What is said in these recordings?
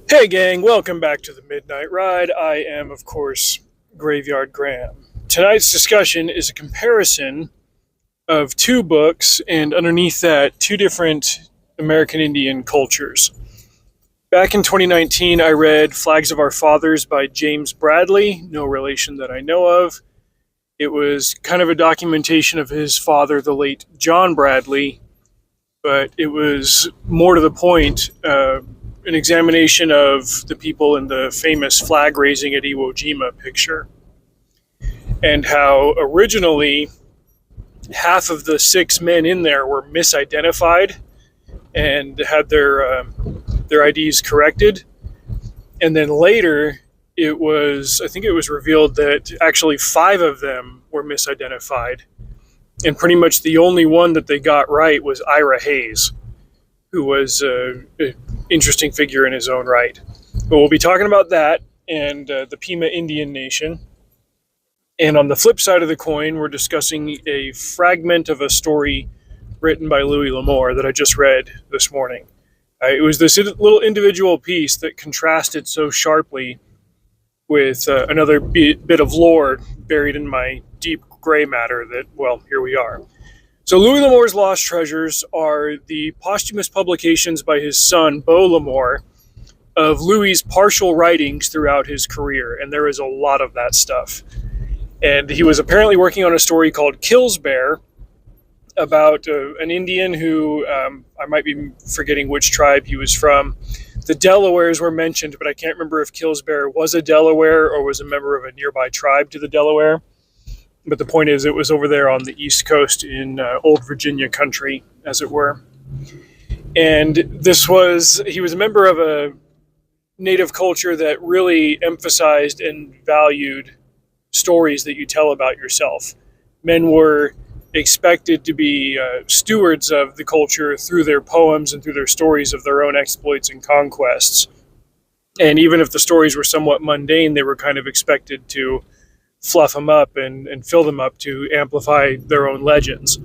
Hey gang, welcome back to the Midnight Ride. I am, of course, Graveyard Graham. Tonight's discussion is a comparison of two books, and underneath that, two different American Indian cultures. Back in 2019, I read Flags of Our Fathers by James Bradley, no relation that I know of. It was kind of a documentation of his father, the late John Bradley, but it was more to the point, an examination of the people in the famous flag raising at Iwo Jima picture, and how originally half of the 6 men in there were misidentified and had their IDs corrected, and then later I think it was revealed that actually 5 of them were misidentified, and pretty much the only one that they got right was Ira Hayes, who was an interesting figure in his own right. But we'll be talking about that and the Pima Indian Nation. And on the flip side of the coin, we're discussing a fragment of a story written by Louis L'Amour that I just read this morning. It was this little individual piece that contrasted so sharply with another bit of lore buried in my deep gray matter that, well, here we are. So Louis L'Amour's Lost Treasures are the posthumous publications by his son, Beau L'Amour, of Louis's partial writings throughout his career, and there is a lot of that stuff. And he was apparently working on a story called Killsbear about an Indian who, I might be forgetting which tribe he was from. The Delawares were mentioned, but I can't remember if Killsbear was a Delaware or was a member of a nearby tribe to the Delaware. But the point is, it was over there on the East Coast in old Virginia country, as it were. And he was a member of a native culture that really emphasized and valued stories that you tell about yourself. Men were expected to be stewards of the culture through their poems and through their stories of their own exploits and conquests. And even if the stories were somewhat mundane, they were kind of expected to fluff them up and fill them up to amplify their own legends.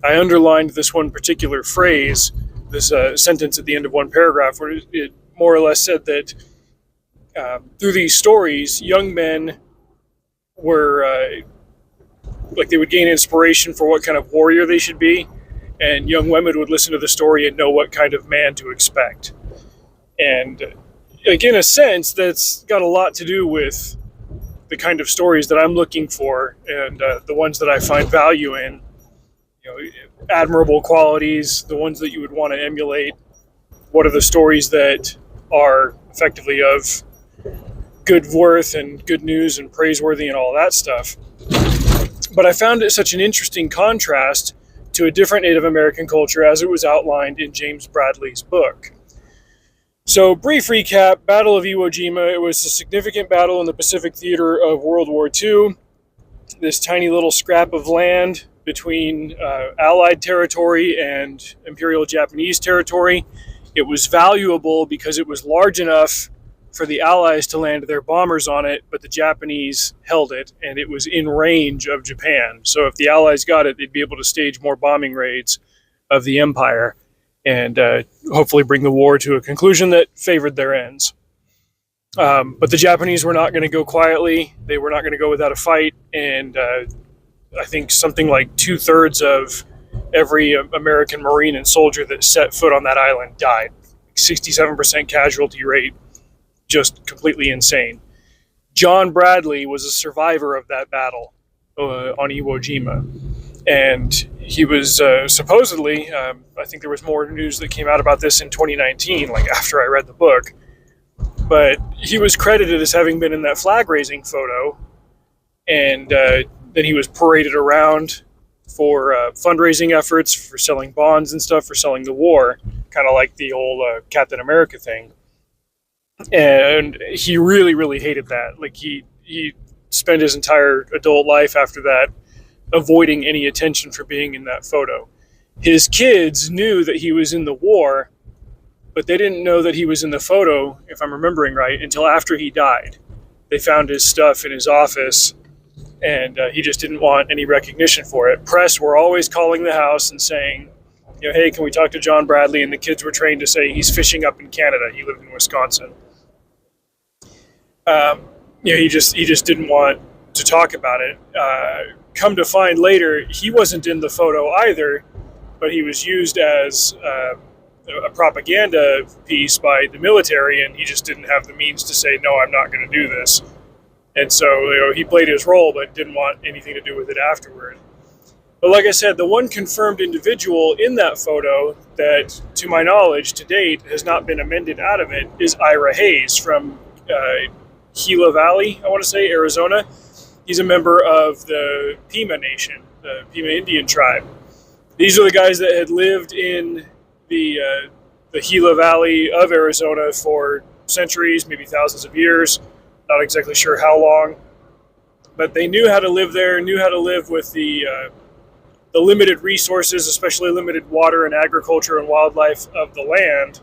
I underlined this one particular phrase, this sentence at the end of one paragraph, where it more or less said that through these stories, young men were they would gain inspiration for what kind of warrior they should be, and young women would listen to the story and know what kind of man to expect. And in a sense, that's got a lot to do with the kind of stories that I'm looking for, and the ones that I find value in. Admirable qualities, the ones that you would want to emulate. What are the stories that are effectively of good worth and good news and praiseworthy and all that stuff. But I found it such an interesting contrast to a different Native American culture as it was outlined in James Bradley's book. So, brief recap, Battle of Iwo Jima. It was a significant battle in the Pacific theater of World War II. This tiny little scrap of land between Allied territory and Imperial Japanese territory. It was valuable because it was large enough for the Allies to land their bombers on it, but the Japanese held it, and it was in range of Japan. So if the Allies got it, they'd be able to stage more bombing raids of the Empire and hopefully bring the war to a conclusion that favored their ends. But the Japanese were not going to go quietly. They were not going to go without a fight, and I think something like 2/3 of every American Marine and soldier that set foot on that island died. 67% casualty rate, just completely insane. John Bradley was a survivor of that battle on Iwo Jima. And he was supposedly, I think there was more news that came out about this in 2019, like after I read the book, but he was credited as having been in that flag raising photo, and then he was paraded around for fundraising efforts, for selling bonds and stuff, for selling the war, kind of like the old Captain America thing. And he really, really hated that. Like he spent his entire adult life after that avoiding any attention for being in that photo. His kids knew that he was in the war, but they didn't know that he was in the photo, if I'm remembering right, until after he died. They found his stuff in his office, and he just didn't want any recognition for it. Press were always calling the house and saying, hey, can we talk to John Bradley? And the kids were trained to say he's fishing up in Canada. He lived in Wisconsin. He just didn't want to talk about it. Come to find later, he wasn't in the photo either, but he was used as a propaganda piece by the military, and he just didn't have the means to say, no, I'm not going to do this. And so he played his role, but didn't want anything to do with it afterward. But like I said, the one confirmed individual in that photo that, to my knowledge, to date, has not been amended out of it is Ira Hayes from Gila Valley, I want to say, Arizona. He's a member of the Pima Nation, the Pima Indian tribe. These are the guys that had lived in the Gila Valley of Arizona for centuries, maybe thousands of years. Not exactly sure how long, but they knew how to live there, knew how to live with the limited resources, especially limited water and agriculture and wildlife of the land.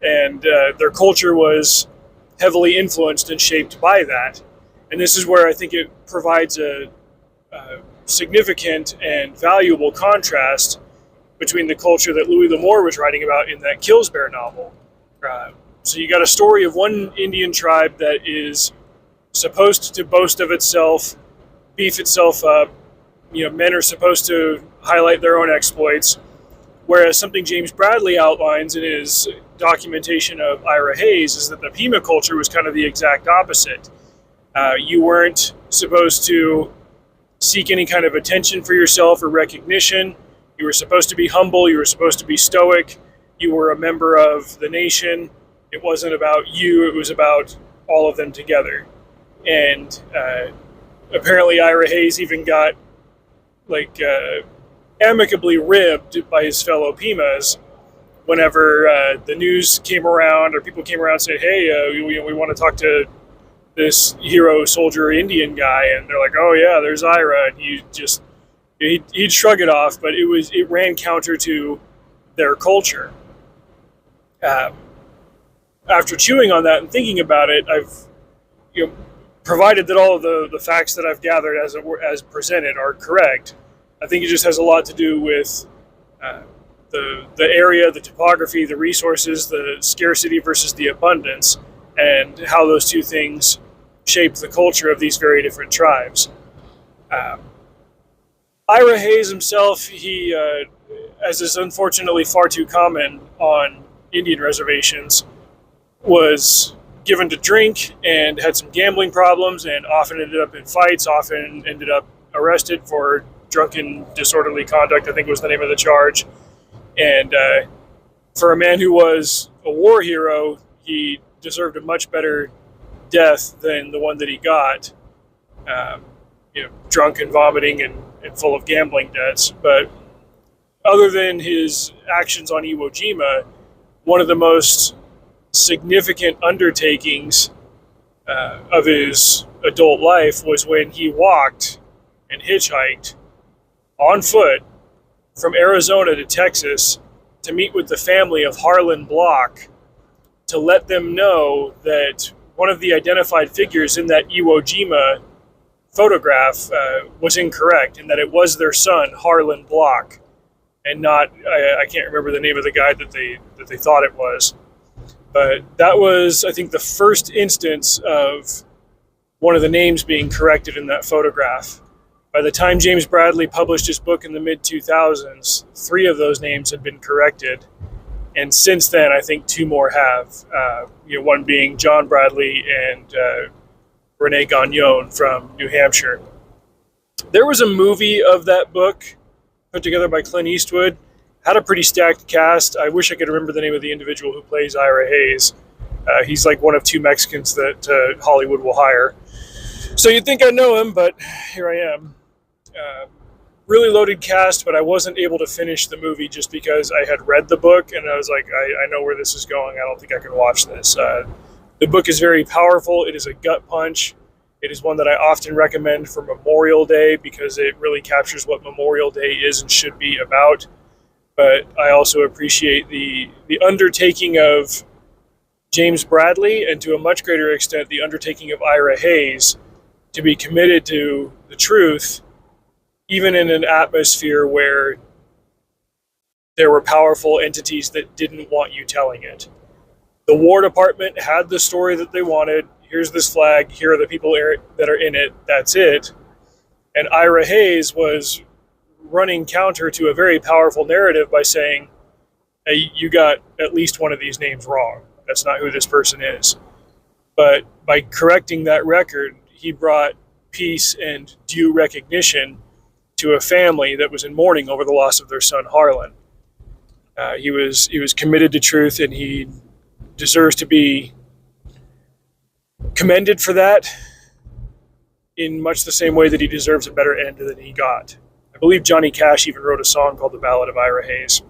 And their culture was heavily influenced and shaped by that. And this is where I think it provides a significant and valuable contrast between the culture that Louis L'Amour was writing about in that Killsbear novel. So you got a story of one Indian tribe that is supposed to boast of itself, beef itself up. Men are supposed to highlight their own exploits, whereas something James Bradley outlines in his documentation of Ira Hayes is that the Pima culture was kind of the exact opposite. You weren't supposed to seek any kind of attention for yourself or recognition. You were supposed to be humble. You were supposed to be stoic. You were a member of the nation. It wasn't about you. It was about all of them together. And apparently Ira Hayes even got amicably ribbed by his fellow Pimas whenever the news came around or people came around and said, hey, we want to talk to this hero soldier Indian guy, and they're like, oh yeah, there's Ira, and he'd shrug it off, but it ran counter to their culture. After chewing on that and thinking about it, I've provided that all of the facts that I've gathered as presented are correct. I think it just has a lot to do with the area, the topography, the resources, the scarcity versus the abundance, and how those two things shape the culture of these very different tribes. Ira Hayes himself, he, as is unfortunately far too common on Indian reservations, was given to drink and had some gambling problems and often ended up in fights, often ended up arrested for drunken disorderly conduct, I think was the name of the charge. And for a man who was a war hero, he deserved a much better death than the one that he got, drunk and vomiting and full of gambling debts. But other than his actions on Iwo Jima, one of the most significant undertakings of his adult life was when he walked and hitchhiked on foot from Arizona to Texas to meet with the family of Harlan Block to let them know that one of the identified figures in that Iwo Jima photograph was incorrect, and that it was their son, Harlan Block, and not, I can't remember the name of the guy that they thought it was. But that was, I think, the first instance of one of the names being corrected in that photograph. By the time James Bradley published his book in the mid-2000s, 3 of those names had been corrected. And since then, I think 2 more have. One being John Bradley and Rene Gagnon from New Hampshire. There was a movie of that book put together by Clint Eastwood. Had a pretty stacked cast. I wish I could remember the name of the individual who plays Ira Hayes. He's like one of 2 Mexicans that Hollywood will hire. So you'd think I know him, but here I am. Really loaded cast, but I wasn't able to finish the movie just because I had read the book and I was like, I know where this is going. I don't think I can watch this. The book is very powerful. It is a gut punch. It is one that I often recommend for Memorial Day because it really captures what Memorial Day is and should be about. But I also appreciate the undertaking of James Bradley, and to a much greater extent, the undertaking of Ira Hayes to be committed to the truth, even in an atmosphere where there were powerful entities that didn't want you telling it. The War Department had the story that they wanted. Here's this flag. Here are the people that are in it. That's it. And Ira Hayes was running counter to a very powerful narrative by saying, hey, you got at least one of these names wrong. That's not who this person is. But by correcting that record, he brought peace and due recognition to a family that was in mourning over the loss of their son Harlan. He was committed to truth, and he deserves to be commended for that in much the same way that he deserves a better end than he got. I believe Johnny Cash even wrote a song called The Ballad of Ira Hayes.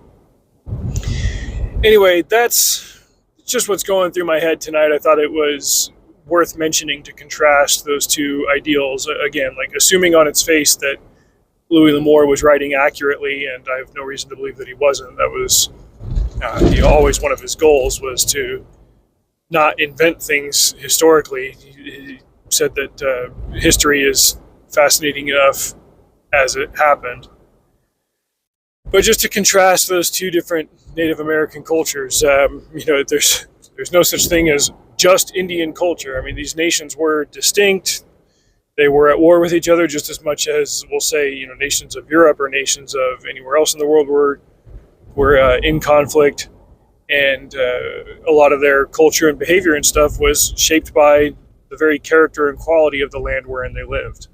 Anyway, that's just what's going through my head tonight. I thought it was worth mentioning to contrast those two ideals. Again, like assuming on its face that Louis L'Amour was writing accurately, and I have no reason to believe that he wasn't. That was always one of his goals, was to not invent things historically. He said that history is fascinating enough as it happened. But just to contrast those two different Native American cultures, there's no such thing as just Indian culture. I mean, these nations were distinct. They were at war with each other just as much as, we'll say, nations of Europe or nations of anywhere else in the world were in conflict. And a lot of their culture and behavior and stuff was shaped by the very character and quality of the land wherein they lived.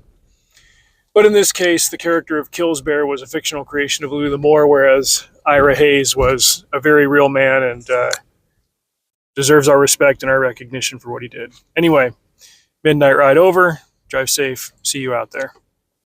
But in this case, the character of Killsbear was a fictional creation of Louis L'Amour, whereas Ira Hayes was a very real man and deserves our respect and our recognition for what he did. Anyway, midnight ride over. Drive safe. See you out there.